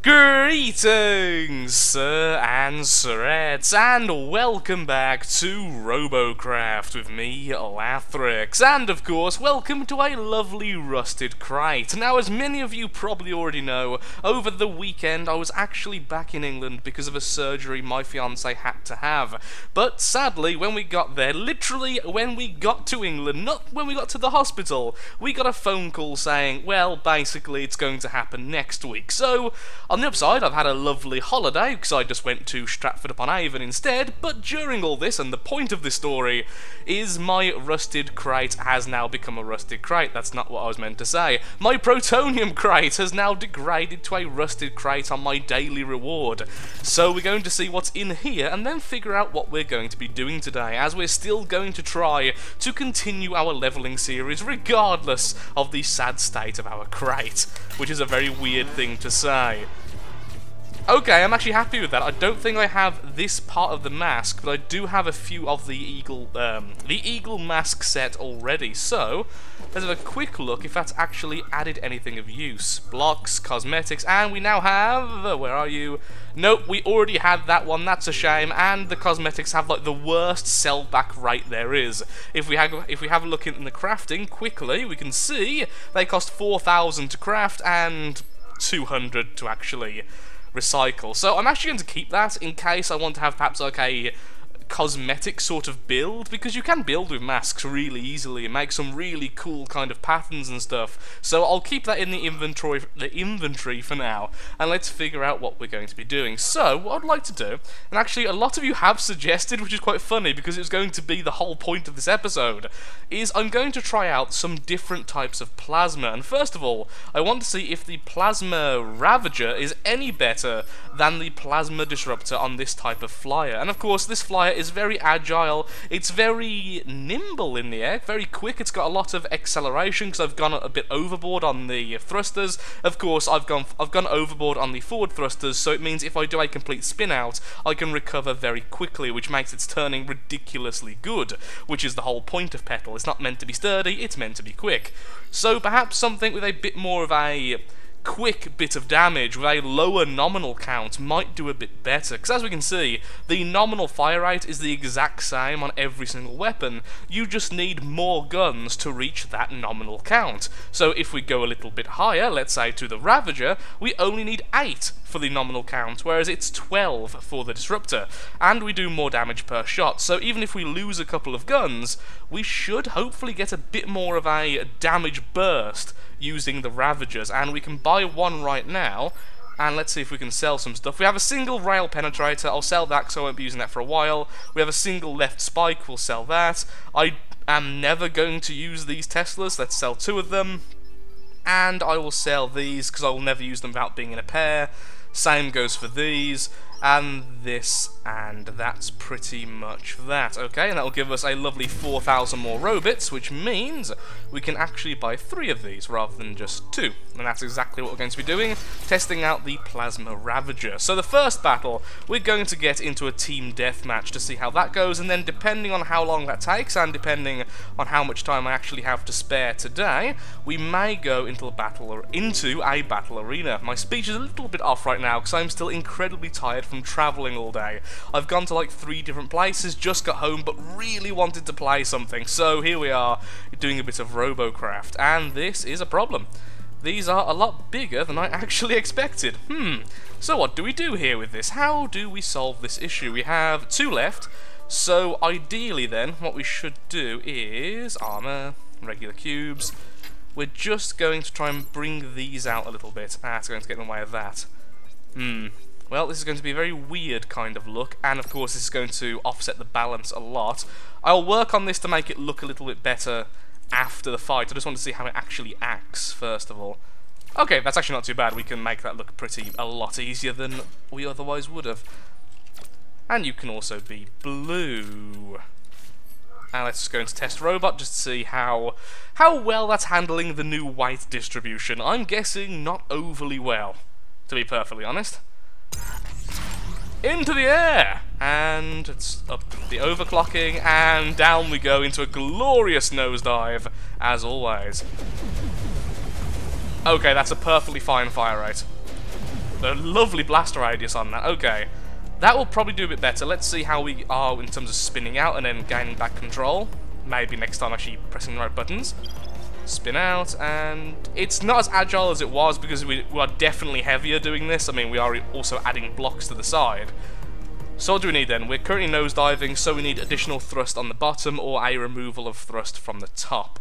Greetings, sir and sirettes, and welcome back to Robocraft with me, Lathrix, and of course, welcome to a lovely rusted crate. Now, as many of you probably already know, over the weekend I was actually back in England because of a surgery my fiancé had to have. But sadly, when we got there, literally when we got to England, not when we got to the hospital, we got a phone call saying, well, basically it's going to happen next week. So, on the upside, I've had a lovely holiday because I just went to Stratford-upon-Avon instead, but during all this, and the point of this story, is my rusted crate has now become a rusted crate. That's not what I was meant to say. My protonium crate has now degraded to a rusted crate on my daily reward. So we're going to see what's in here and then figure out what we're going to be doing today, as we're still going to try to continue our leveling series regardless of the sad state of our crate, which is a very weird thing to say. Okay, I'm actually happy with that. I don't think I have this part of the mask, but I do have a few of the eagle mask set already. So, let's have a quick look if that's actually added anything of use. Blocks, cosmetics, and we now have... where are you? Nope, we already had that one. That's a shame. And the cosmetics have like the worst sellback rate there is. If we have a look in the crafting quickly, we can see they cost 4,000 to craft and 200 to actually recycle. So I'm actually going to keep that in case I want to have perhaps like a cosmetic sort of build, because you can build with masks really easily and make some really cool kind of patterns and stuff. So I'll keep that in the inventory for now, and let's figure out what we're going to be doing. So what I'd like to do, and actually a lot of you have suggested, which is quite funny because it's going to be the whole point of this episode, is I'm going to try out some different types of plasma. And first of all, I want to see if the plasma ravager is any better than the plasma disruptor on this type of flyer. And of course this flyer is very agile, it's very nimble in the air, very quick, it's got a lot of acceleration because I've gone a bit overboard on the thrusters. Of course I've gone overboard on the forward thrusters, so it means if I do a complete spin out I can recover very quickly, which makes its turning ridiculously good, which is the whole point of Petal. It's not meant to be sturdy, it's meant to be quick. So perhaps something with a bit more of a quick bit of damage with a lower nominal count might do a bit better, because as we can see, the nominal fire rate is the exact same on every single weapon. You just need more guns to reach that nominal count. So if we go a little bit higher, let's say to the Ravager, we only need 8 for the nominal count, whereas it's 12 for the Disruptor, and we do more damage per shot. So even if we lose a couple of guns, we should hopefully get a bit more of a damage burst using the Ravagers, and we can buy one right now, and let's see if we can sell some stuff. We have a single rail penetrator, I'll sell that because I won't be using that for a while. We have a single left spike, we'll sell that. I am never going to use these Teslas, let's sell 2 of them. And I will sell these because I will never use them without being in a pair. Same goes for these, and this, and that's pretty much that. Okay, and that will give us a lovely 4,000 more Robits, which means we can actually buy 3 of these rather than just 2. And that's exactly what we're going to be doing, testing out the Plasma Ravager. So the first battle, we're going to get into a team deathmatch to see how that goes, and then depending on how long that takes, and depending on how much time I actually have to spare today, we may go into a battle arena. My speech is a little bit off right now because I'm still incredibly tired from travelling all day. I've gone to like 3 different places, just got home, but really wanted to play something. So here we are, doing a bit of Robocraft, and this is a problem. These are a lot bigger than I actually expected. So what do we do here with this? How do we solve this issue? We have 2 left, so ideally then, what we should do is armor, regular cubes. We're just going to try and bring these out a little bit. It's going to get in the way of that. Well, this is going to be a very weird kind of look, and of course this is going to offset the balance a lot. I'll work on this to make it look a little bit better after the fight. I just want to see how it actually acts, first of all. Okay, that's actually not too bad. We can make that look a lot easier than we otherwise would have. And you can also be blue. And let's just go into test robot just to see how well that's handling the new white distribution. I'm guessing not overly well, to be perfectly honest. Into the air! And it's up the overclocking, and down we go into a glorious nosedive, as always. Okay, that's a perfectly fine fire rate. a lovely blast radius on that. Okay, that will probably do a bit better. Let's see how we are in terms of spinning out and then gaining back control. Maybe next time actually pressing the right buttons. Spin out, and it's not as agile as it was because we are definitely heavier doing this. I mean, we are also adding blocks to the side. So what do we need then? We're currently nosediving, so we need additional thrust on the bottom or a removal of thrust from the top.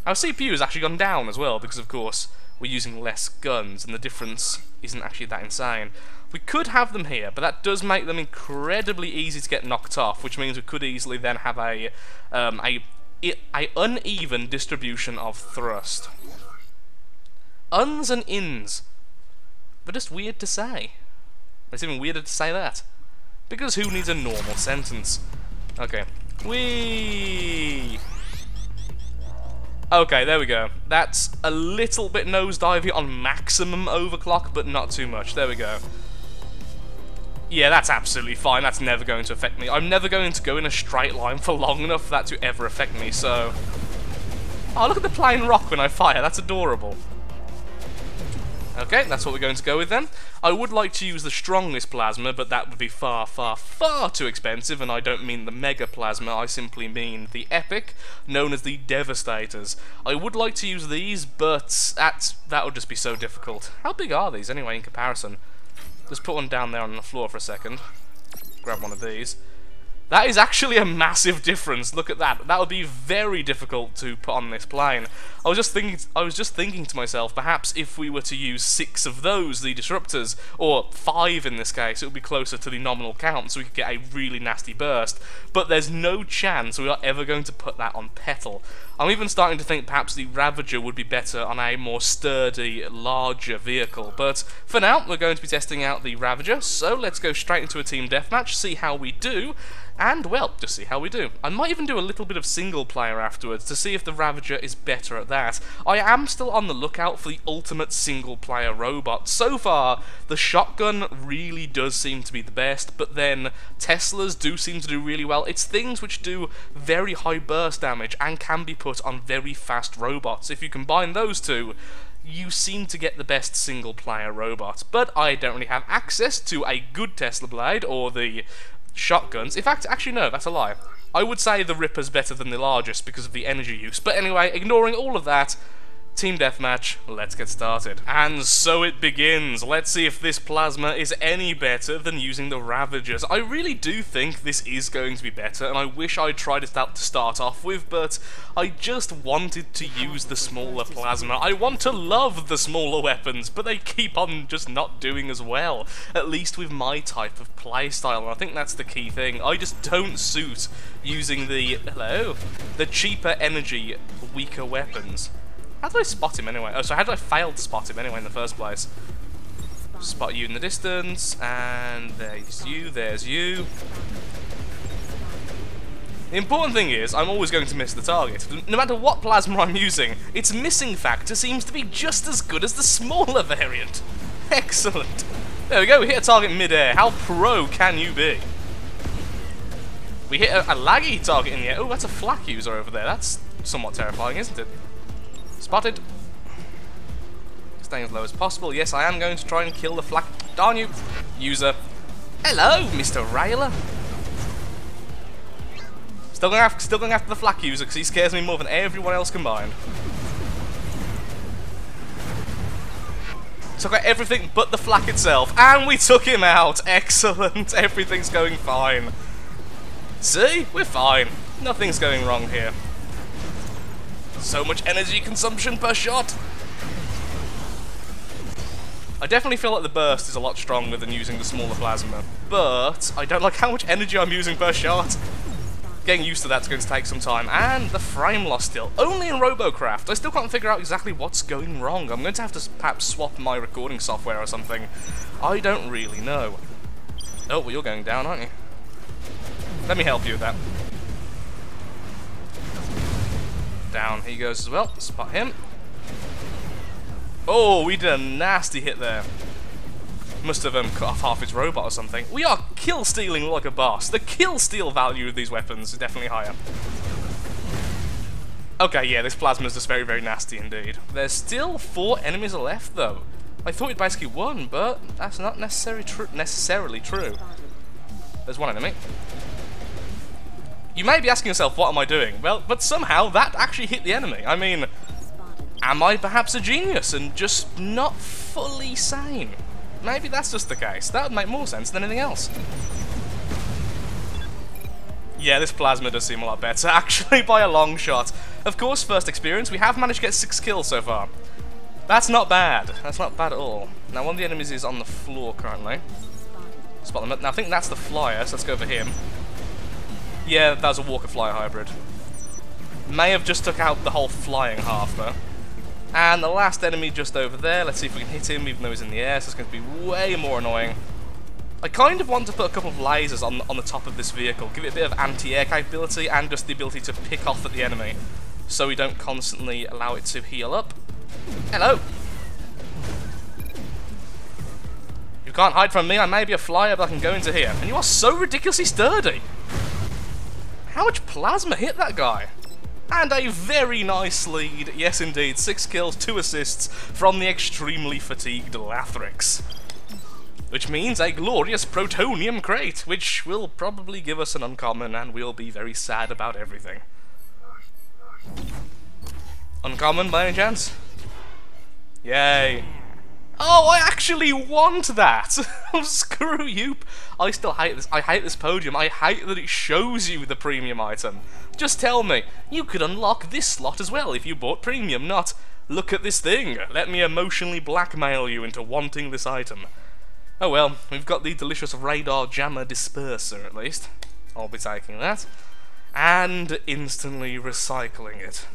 Our CPU has actually gone down as well because, of course, we're using less guns and the difference isn't actually that insane. We could have them here, but that does make them incredibly easy to get knocked off, which means we could easily then have a uneven distribution of thrust. Uns and ins. They're just weird to say. It's even weirder to say that. Because who needs a normal sentence? Okay. Whee! Okay, there we go. That's a little bit nosedivey on maximum overclock, but not too much. There we go. Yeah, that's absolutely fine. That's never going to affect me. I'm never going to go in a straight line for long enough for that to ever affect me, so... Oh, look at the plane rock when I fire. That's adorable. Okay, that's what we're going to go with then. I would like to use the strongest plasma, but that would be far, far, far too expensive, and I don't mean the mega plasma, I simply mean the epic, known as the Devastators. I would like to use these, but that would just be so difficult. How big are these anyway in comparison? Just put one down there on the floor for a second. Grab one of these. That is actually a massive difference. Look at that. That would be very difficult to put on this plane. I was just thinking to myself, perhaps if we were to use 6 of those, the disruptors, or 5 in this case, it would be closer to the nominal count, so we could get a really nasty burst. But there's no chance we are ever going to put that on Petal. I'm even starting to think perhaps the Ravager would be better on a more sturdy, larger vehicle. But for now, we're going to be testing out the Ravager, so let's go straight into a team deathmatch, see how we do. And, well, just see how we do. I might even do a little bit of single player afterwards to see if the Ravager is better at that. I am still on the lookout for the ultimate single player robot. So far, the shotgun really does seem to be the best, but then Teslas do seem to do really well. It's things which do very high burst damage and can be put on very fast robots. If you combine those two, you seem to get the best single player robot. But I don't really have access to a good Tesla blade or the shotguns. In fact, actually no, that's a lie. I would say the Ripper's better than the largest because of the energy use. But anyway, ignoring all of that, team deathmatch, let's get started. And so it begins. Let's see if this plasma is any better than using the Ravagers. I really do think this is going to be better, and I wish I'd tried it out to start off with, but I just wanted to use the smaller plasma. I want to love the smaller weapons, but they keep on just not doing as well, at least with my type of playstyle, and I think that's the key thing. I just don't suit using the cheaper energy, weaker weapons. How did I spot him anyway? Oh, so how did I fail to spot him anyway in the first place? Spot you in the distance, and there's you. The important thing is, I'm always going to miss the target. No matter what plasma I'm using, its missing factor seems to be just as good as the smaller variant. Excellent. There we go, we hit a target mid-air. How pro can you be? We hit a laggy target in the air. Oh, that's a flak user over there. That's somewhat terrifying, isn't it? Spotted. Staying as low as possible. Yes, I am going to try and kill the flak. Darn you, user. Hello, Mr. Railer. Still going after the flak user because he scares me more than everyone else combined. Took out everything but the flak itself, and we took him out. Excellent. Everything's going fine. See, we're fine. Nothing's going wrong here. So much energy consumption per shot. I definitely feel like the burst is a lot stronger than using the smaller plasma, but I don't like how much energy I'm using per shot. Getting used to that's going to take some time, and the frame loss still. Only in Robocraft. I still can't figure out exactly what's going wrong. I'm going to have to perhaps swap my recording software or something. I don't really know. Oh, well, you're going down, aren't you? Let me help you with that. Down he goes as well. Spot him. Oh, we did a nasty hit there. Must have cut off half his robot or something. We are kill stealing like a boss. The kill steal value of these weapons is definitely higher. Okay, yeah, this plasma is just very, very nasty indeed. There's still 4 enemies left though. I thought it basically won, but that's not necessarily true. There's one enemy. You may be asking yourself, what am I doing? Well, but somehow that actually hit the enemy. I mean, am I perhaps a genius and just not fully sane? Maybe that's just the case. That would make more sense than anything else. Yeah, this plasma does seem a lot better, actually, by a long shot. Of course, first experience, we have managed to get 6 kills so far. That's not bad. That's not bad at all. Now, one of the enemies is on the floor currently. Spot them. Now, I think that's the flyer, so let's go for him. Yeah, that was a Walker Flyer hybrid. May have just took out the whole flying half, though. And the last enemy just over there. Let's see if we can hit him, even though he's in the air, so it's going to be way more annoying. I kind of want to put a couple of lasers on the top of this vehicle, give it a bit of anti-air capability and just the ability to pick off at the enemy, so we don't constantly allow it to heal up. Hello! You can't hide from me, I may be a flyer, but I can go into here. And you are so ridiculously sturdy! How much plasma hit that guy? And a very nice lead, yes indeed, 6 kills, 2 assists from the extremely fatigued Lathrix. Which means a glorious protonium crate, which will probably give us an uncommon, and we'll be very sad about everything. Uncommon by any chance? Yay. Oh, I actually want that! Oh, screw you. I still hate this. I hate this podium. I hate that it shows you the premium item. Just tell me, you could unlock this slot as well if you bought premium, not, look at this thing, let me emotionally blackmail you into wanting this item. Oh well, we've got the delicious radar jammer disperser at least. I'll be taking that. And instantly recycling it.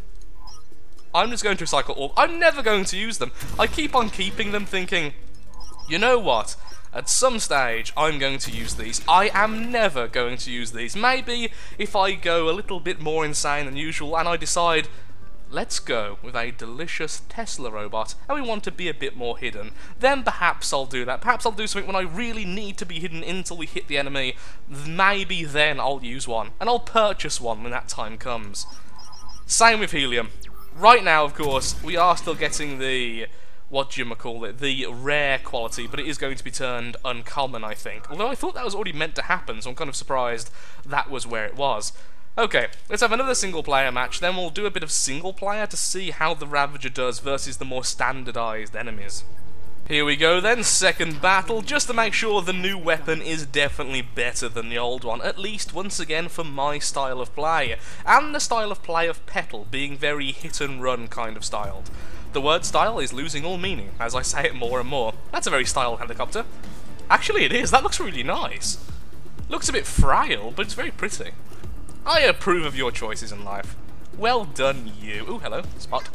I'm just going to recycle all. I'm never going to use them. I keep on keeping them thinking, you know what? At some stage, I'm going to use these. I am never going to use these. Maybe if I go a little bit more insane than usual and I decide, let's go with a delicious Tesla robot and we want to be a bit more hidden, then perhaps I'll do that. Perhaps I'll do something when I really need to be hidden until we hit the enemy. Maybe then I'll use one, and I'll purchase one when that time comes. Same with helium. Right now, of course, we are still getting the, the rare quality, but it is going to be turned uncommon, I think. Although I thought that was already meant to happen, so I'm kind of surprised that was where it was. Okay, let's have another single player match, then we'll do a bit of single player to see how the Ravager does versus the more standardized enemies. Here we go then, second battle, just to make sure the new weapon is definitely better than the old one, at least once again for my style of play, and the style of play of Petal being very hit and run kind of styled. The word style is losing all meaning, as I say it more and more. That's a very styled helicopter. Actually it is, that looks really nice. Looks a bit frail, but it's very pretty. I approve of your choices in life. Well done, you. Ooh, hello. Spot.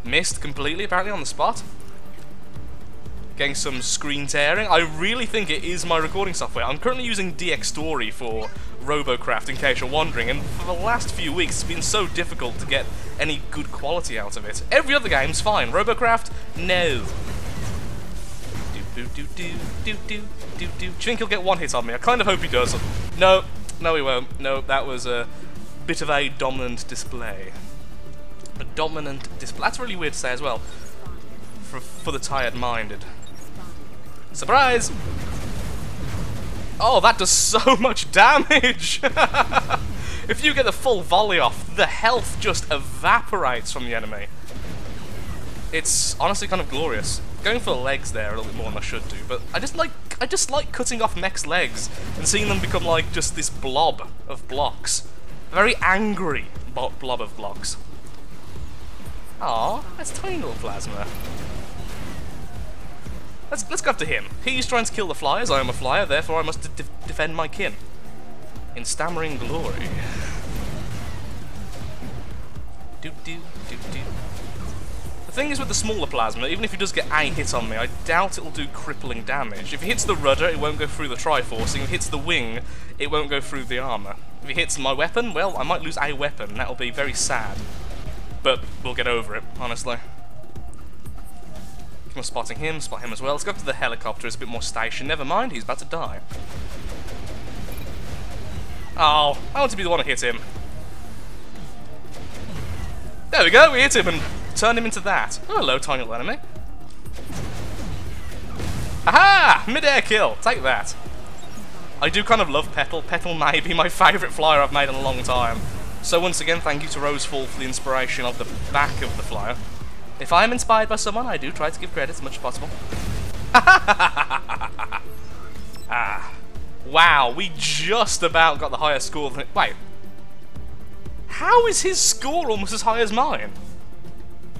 Missed completely, apparently, on the spot. Getting some screen tearing. I really think it is my recording software. I'm currently using DX Story for Robocraft, in case you're wondering, and for the last few weeks it's been so difficult to get any good quality out of it. Every other game's fine. Robocraft, no. Do you think he'll get one hit on me? I kind of hope he does. No. No, he won't. No, that was a bit of a dominant display. A dominant display. That's really weird to say as well. For the tired-minded. Surprise! Oh, that does so much damage! If you get the full volley off, the health just evaporates from the enemy. It's honestly kind of glorious. Going for the legs there a little bit more than I should do, but I just like cutting off mech's legs and seeing them become like just this blob of blocks. A very angry blob of blocks. Aw, that's tiny little plasma. Let's go after him. He's trying to kill the flyers, I am a flyer, therefore I must defend my kin. In stammering glory. The thing is with the smaller plasma, even if he does get a hit on me, I doubt it'll do crippling damage. If he hits the rudder, it won't go through the Triforcing. If he hits the wing, it won't go through the armor. If he hits my weapon, well, I might lose a weapon, and that'll be very sad. But we'll get over it, honestly. I'm spotting him, spot him as well. Let's go up to the helicopter, it's a bit more station. Never mind, he's about to die. Oh, I want to be the one to hit him. There we go, we hit him and turned him into that. Oh, hello, tiny little enemy. Aha! Mid-air kill. Take that. I do kind of love Petal. Petal may be my favourite flyer I've made in a long time. So once again, thank you to Rosefall for the inspiration of the back of the flyer. If I am inspired by someone, I do try to give credit as much as possible. Ah. Wow, we just about got the highest score than... Wait. How is his score almost as high as mine?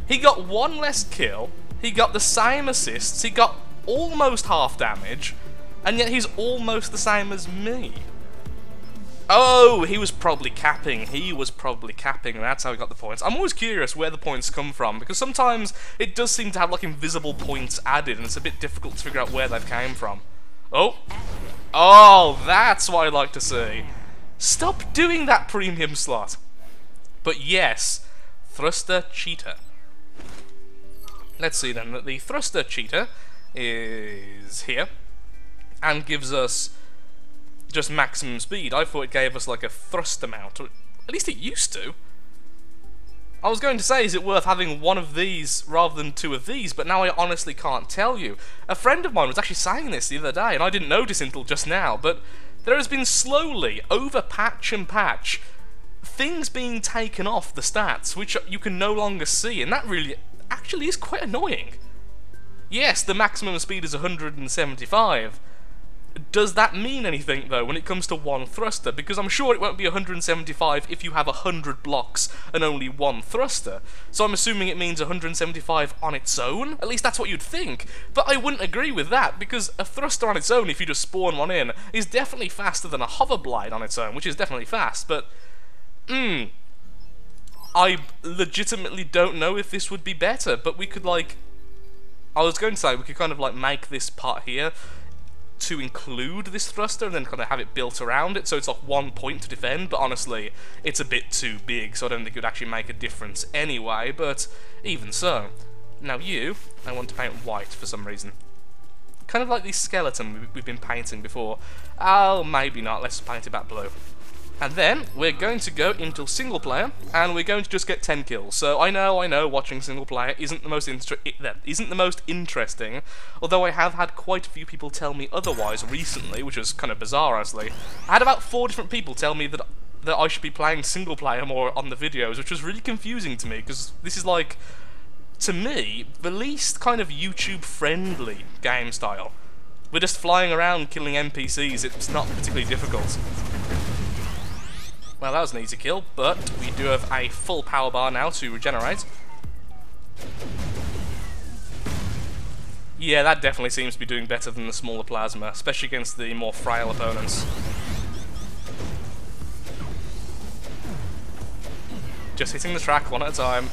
He got one less kill, he got the same assists, he got almost half damage, and yet he's almost the same as me. Oh, he was probably capping. And that's how he got the points. I'm always curious where the points come from, because sometimes it does seem to have like invisible points added, and it's a bit difficult to figure out where they've came from. Oh, that's what I like to see. Stop doing that premium slot. But yes, thruster cheater. Let's see then, that the thruster cheater is here, and gives us just maximum speed. I thought it gave us like a thrust amount, or at least it used to. I was going to say, is it worth having one of these rather than two of these, but now I honestly can't tell you. A friend of mine was actually saying this the other day, and I didn't notice until just now, but there has been slowly, over patch and patch, things being taken off the stats, which you can no longer see, and that really actually is quite annoying. Yes, the maximum speed is 175. Does that mean anything, though, when it comes to one thruster? Because I'm sure it won't be 175 if you have 100 blocks and only one thruster. So I'm assuming it means 175 on its own? At least that's what you'd think. But I wouldn't agree with that, because a thruster on its own, if you just spawn one in, is definitely faster than a hoverblade on its own, which is definitely fast, but... I legitimately don't know if this would be better, but we could, like... I was going to say, we could kind of, like, make this part here to include this thruster and then kind of have it built around it, so it's like 1 point to defend, but honestly, it's a bit too big, so I don't think it would actually make a difference anyway, but even so. Now you, I want to paint white for some reason. Kind of like the skeleton we've been painting before. Oh, maybe not, let's paint it back blue. And then, we're going to go into single player, and we're going to just get 10 kills. So I know, watching single player isn't the most interesting, although I have had quite a few people tell me otherwise recently, which is kind of bizarre, honestly. I had about 4 different people tell me that I should be playing single player more on the videos, which was really confusing to me, because this is like, to me, the least kind of YouTube-friendly game style. We're just flying around killing NPCs, it's not particularly difficult. Well, that was an easy kill, but we do have a full power bar now to regenerate. Yeah, that definitely seems to be doing better than the smaller plasma, especially against the more frail opponents. Just hitting the track one at a time,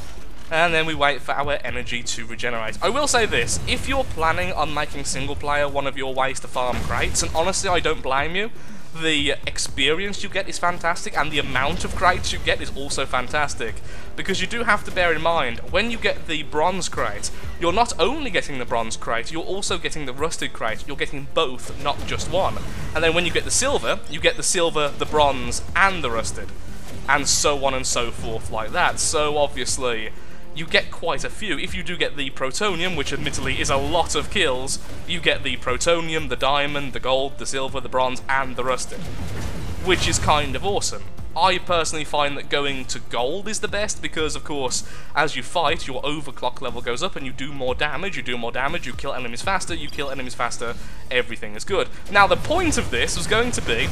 and then we wait for our energy to regenerate. I will say this, if you're planning on making single player one of your ways to farm crates, and honestly I don't blame you, the experience you get is fantastic, and the amount of crates you get is also fantastic. Because you do have to bear in mind, when you get the bronze crate, you're not only getting the bronze crate, you're also getting the rusted crate. You're getting both, not just one. And then when you get the silver, you get the silver, the bronze, and the rusted. And so on and so forth like that. So obviously, you get quite a few. If you do get the protonium, which admittedly is a lot of kills, you get the protonium, the diamond, the gold, the silver, the bronze, and the rusted, which is kind of awesome. I personally find that going to gold is the best because, of course, as you fight, your overclock level goes up and you do more damage, you kill enemies faster, everything is good. Now, the point of this was going to be,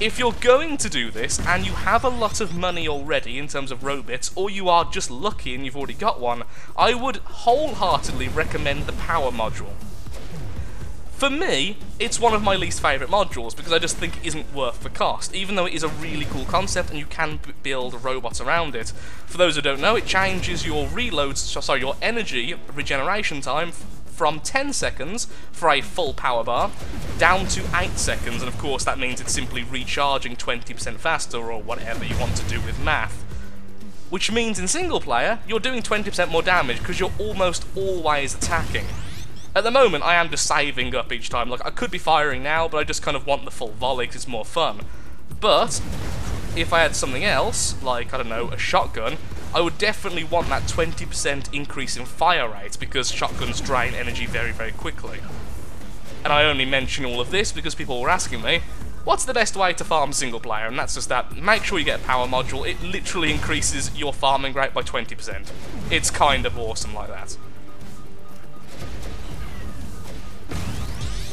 if you're going to do this, and you have a lot of money already in terms of Robits, or you are just lucky and you've already got one, I would wholeheartedly recommend the power module. For me, it's one of my least favourite modules, because I just think it isn't worth the cost, even though it is a really cool concept and you can build robots around it. For those who don't know, it changes your your energy regeneration time from 10 seconds for a full power bar down to 8 seconds, and of course that means it's simply recharging 20% faster or whatever you want to do with math. Which means in single player, you're doing 20% more damage because you're almost always attacking. At the moment, I am just saving up each time. Like, I could be firing now, but I just kind of want the full volley because it's more fun. But if I had something else, like, I don't know, a shotgun, I would definitely want that 20% increase in fire rate, because shotguns drain energy very, very quickly. And I only mention all of this because people were asking me, what's the best way to farm single player? And that's just that, make sure you get a power module. It literally increases your farming rate by 20%. It's kind of awesome like that.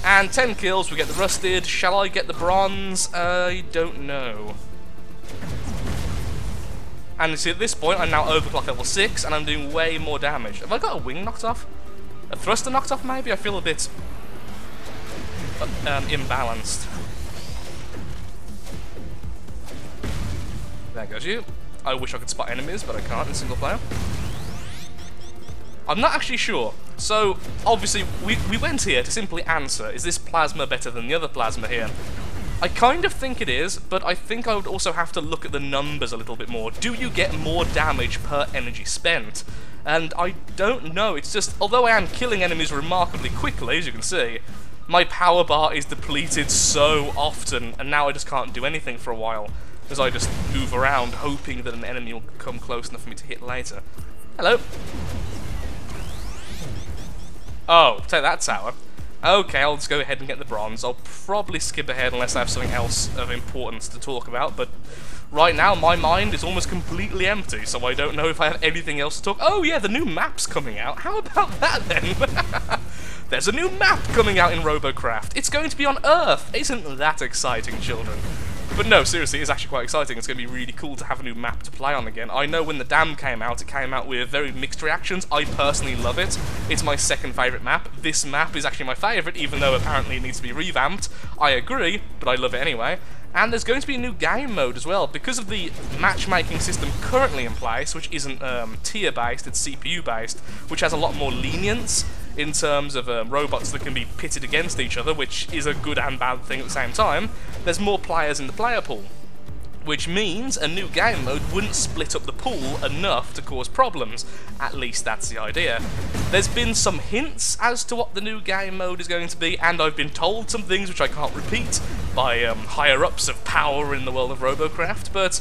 And 10 kills, we get the rusted. Shall I get the bronze? I don't know. And you see, at this point, I'm now overclock level 6, and I'm doing way more damage. Have I got a wing knocked off? A thruster knocked off, maybe? I feel a bit imbalanced. There goes you. I wish I could spot enemies, but I can't in single player. I'm not actually sure. So, obviously, we went here to simply answer, is this plasma better than the other plasma here? I kind of think it is, but I think I would also have to look at the numbers a little bit more. Do you get more damage per energy spent? And I don't know, it's just, although I am killing enemies remarkably quickly, as you can see, my power bar is depleted so often, and now I just can't do anything for a while, as I just move around, hoping that an enemy will come close enough for me to hit later. Hello. Oh, take that tower. Okay, I'll just go ahead and get the bronze. I'll probably skip ahead unless I have something else of importance to talk about, but right now my mind is almost completely empty, so I don't know if I have anything else to talk. Oh yeah, the new map's coming out. How about that then? There's a new map coming out in Robocraft. It's going to be on Earth. Isn't that exciting, children? But no, seriously, it's actually quite exciting. It's going to be really cool to have a new map to play on again. I know when the Dam came out, it came out with very mixed reactions. I personally love it. It's my second favourite map. This map is actually my favourite, even though apparently it needs to be revamped. I agree, but I love it anyway. And there's going to be a new game mode as well, because of the matchmaking system currently in place, which isn't tier-based, it's CPU-based, which has a lot more lenience in terms of robots that can be pitted against each other, which is a good and bad thing at the same time. There's more players in the player pool, which means a new game mode wouldn't split up the pool enough to cause problems. At least that's the idea. There's been some hints as to what the new game mode is going to be, and I've been told some things which I can't repeat by higher-ups of power in the world of Robocraft, but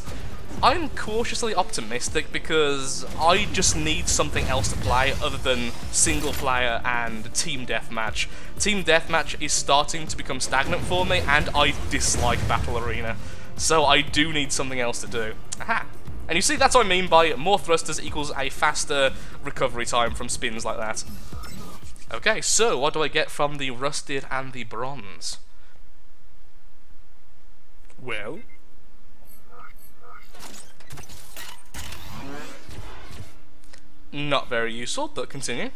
I'm cautiously optimistic because I just need something else to play other than single player and team deathmatch. Team deathmatch is starting to become stagnant for me, and I dislike Battle Arena. So I do need something else to do. Aha! And you see, that's what I mean by more thrusters equals a faster recovery time from spins like that. Okay, so what do I get from the rusted and the bronze? Well, not very useful, but continue.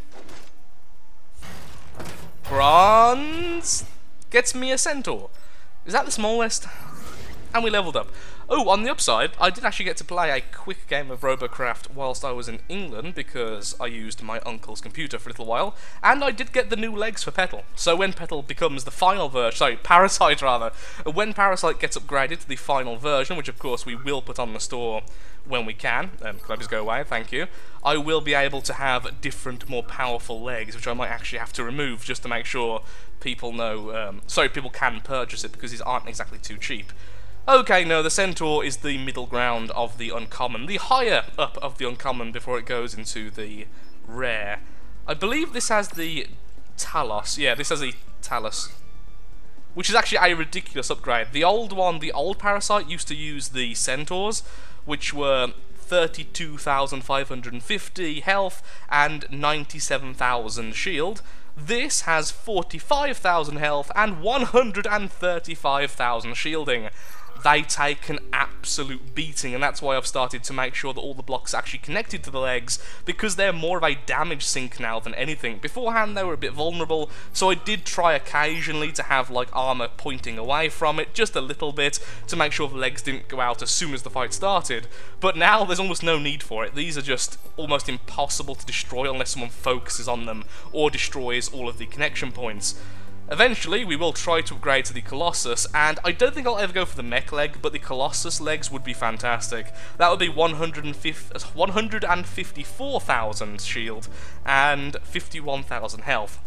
Bronze gets me a centaur. Is that the smallest? And we leveled up. Oh, on the upside, I did actually get to play a quick game of Robocraft whilst I was in England, because I used my uncle's computer for a little while, and I did get the new legs for Petal. So when Petal becomes the final version, sorry, Parasite rather, when Parasite gets upgraded to the final version, which of course we will put on the store when we can I just go away, thank you, I will be able to have different, more powerful legs, which I might actually have to remove just to make sure people know, people can purchase it, because these aren't exactly too cheap. Okay, no, the Centaur is the middle ground of the uncommon, the higher up of the uncommon before it goes into the rare. I believe this has the Talos, yeah, this has the Talos, which is actually a ridiculous upgrade. The old one, the old Parasite, used to use the Centaurs, which were 32,550 health and 97,000 shield. This has 45,000 health and 135,000 shielding. They take an absolute beating, and that's why I've started to make sure that all the blocks are actually connected to the legs, because they're more of a damage sink now than anything. Beforehand they were a bit vulnerable, so I did try occasionally to have like armor pointing away from it, just a little bit, to make sure the legs didn't go out as soon as the fight started. But now there's almost no need for it. These are just almost impossible to destroy unless someone focuses on them or destroys all of the connection points. Eventually, we will try to upgrade to the Colossus, and I don't think I'll ever go for the mech leg, but the Colossus legs would be fantastic. That would be 154,000 shield and 51,000 health,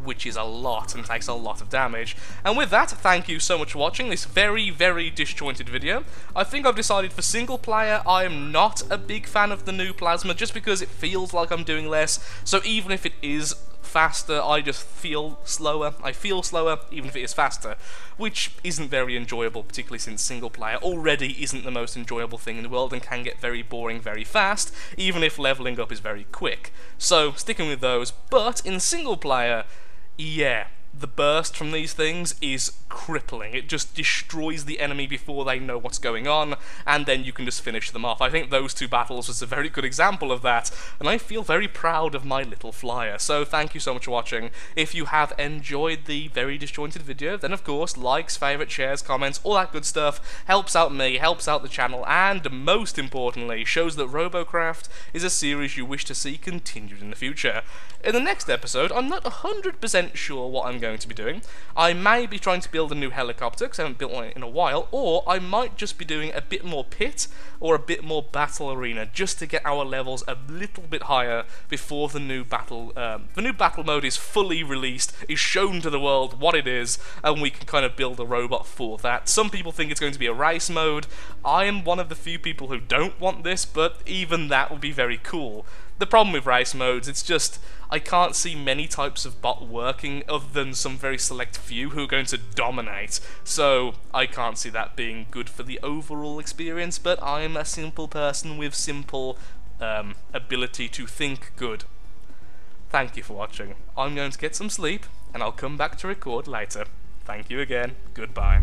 which is a lot and takes a lot of damage. And with that, thank you so much for watching this very, very disjointed video. I think I've decided for single player, I am not a big fan of the new plasma, just because it feels like I'm doing less, so even if it is faster, I just feel slower. I feel slower, even if it is faster, which isn't very enjoyable, particularly since single player already isn't the most enjoyable thing in the world and can get very boring very fast, even if leveling up is very quick. So, sticking with those, but in single player, yeah, the burst from these things is crippling. It just destroys the enemy before they know what's going on, and then you can just finish them off. I think those two battles was a very good example of that, and I feel very proud of my little flyer. So thank you so much for watching. If you have enjoyed the very disjointed video, then of course, likes, favourites, shares, comments, all that good stuff helps out me, helps out the channel, and most importantly, shows that Robocraft is a series you wish to see continued in the future. In the next episode, I'm not 100% sure what I'm going to be doing. I may be trying to build a new helicopter, because I haven't built one in a while, or I might just be doing a bit more pit, or a bit more battle arena, just to get our levels a little bit higher before the new battle mode is fully released, is shown to the world what it is, and we can kind of build a robot for that. Some people think it's going to be a race mode. I am one of the few people who don't want this, but even that would be very cool. The problem with race modes, it's just, I can't see many types of bot working other than some very select few who are going to dominate, so I can't see that being good for the overall experience, but I'm a simple person with simple ability to think good. Thank you for watching. I'm going to get some sleep, and I'll come back to record later. Thank you again. Goodbye.